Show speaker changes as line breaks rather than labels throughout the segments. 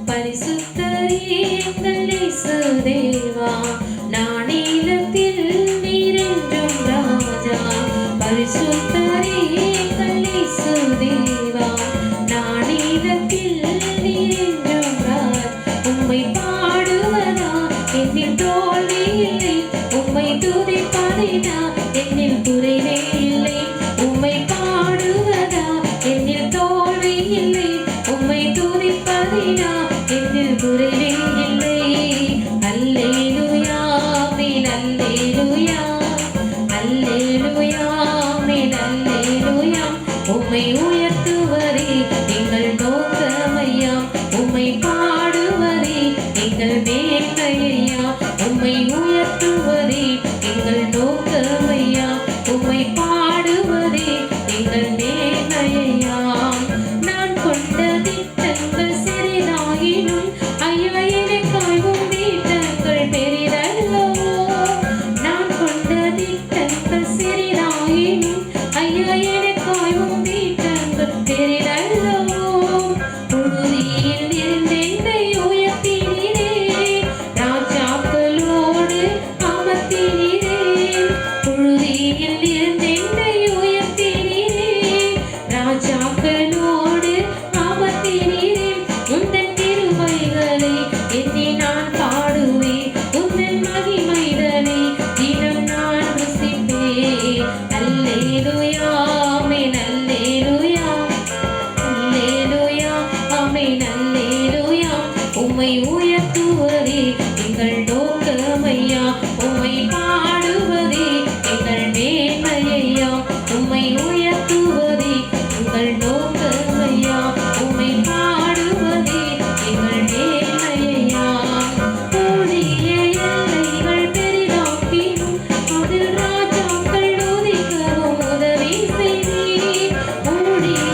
பரிசுத்தரே எங்கள் இயேசு தேவா, நானிலத்தில் நீரென்றும் ராஜா. பரிசுத்தரே எங்கள் இயேசு தேவா, நானிலத்தில் நீரென்றும் ராஜா. உம்மை பாடுவதா என்னில் தோல்வி இல்லை, உம்மை துதிப்பதினா என்னில் குறைவே இல்லை. உம்மை பாடுவதா என்னில் தோல்வி இல்லை, உம்மை துதிப்பதினா என்னில் குறைவே இல்லை. அல்லேலூயா ஆமென் அல்லேலூயா, அல்லேலூயா ஆமென் அல்லேலூயா. உம்மை உயர்த்துவதே எங்கள் நோக்கமையா, உம்மை பாடுவதே எங்கள் மேன்மையா. உம்மை உயர்த்துவதே எங்கள் நோக்கமையா, உம்மை பாடுவதே எங்கள் மேன்மையா. நான் கொண்ட திட்டங்கள் சிறிதாயினும் ஐயா எனக்காய் உம் திட்டங்கள் பெரிதல்லவோ. நான் கொண்ட திட்டங்கள் சிறிதாயினும் ஐயா எனக்காய் உம் திட்டங்கள் பெரிதல்லவோ. புழுதியில் இருந்தென்னை உயர்த்தினீரே, ராஜாக்களோடு அமர்த்தினீரே. புழுதியில் இருந்தென்னை உயர்த்தினீரே, ராஜாக்களோடு அமர்த்தினீரே. உந்தன் கிருபைகளை எண்ணி நான் பாடுவேன், உந்தன் மகிமைதனை தினம் நான் ருசிப்பேன். அல்லேலூயா ஆமென் அல்லேலூயா, அல்லேலூயா ஆமென் அல்லேலூயா. உம்மை உயர்த்துவதே எங்கள் நோக்கமையா, உம்மை பாடுவதே எங்கள் மேன்மையா. உம்மை உயர்த்துவதே எங்கள் நோக்கமையா, உம்மை பாடுவதே எங்கள் மேன்மையா. ஊழிய எல்லைகள் பெரிதாக்கினும் அதில் ராஜாக்கள் உதிக்கவும் உதவி செய்தீர். ஊழிய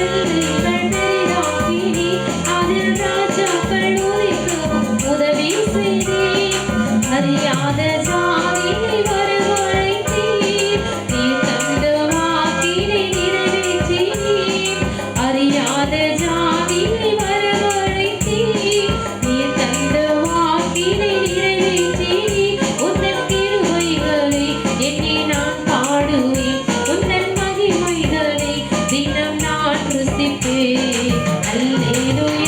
எல்லைகள் பெரிதாக்கினி அதில் ராஜாக்கள் உதிக்கவும் உதவி செய்தீர். அறியாத ஜாதியை வரவழைத்தீர், நீர் தந்த வாக்கினை நிறைவேற்றினீர். அறியாத ஜாதியை வரவழைத்தீர், நீர் தந்த வாக்கினை நிறைவேற்றினீர். உந்தன் கிருபைகளை எண்ணி நான் பாடுவேன், உந்தன் மகிமைகளை தினம் நான் ருசிப்பேன். அல்லேலூயா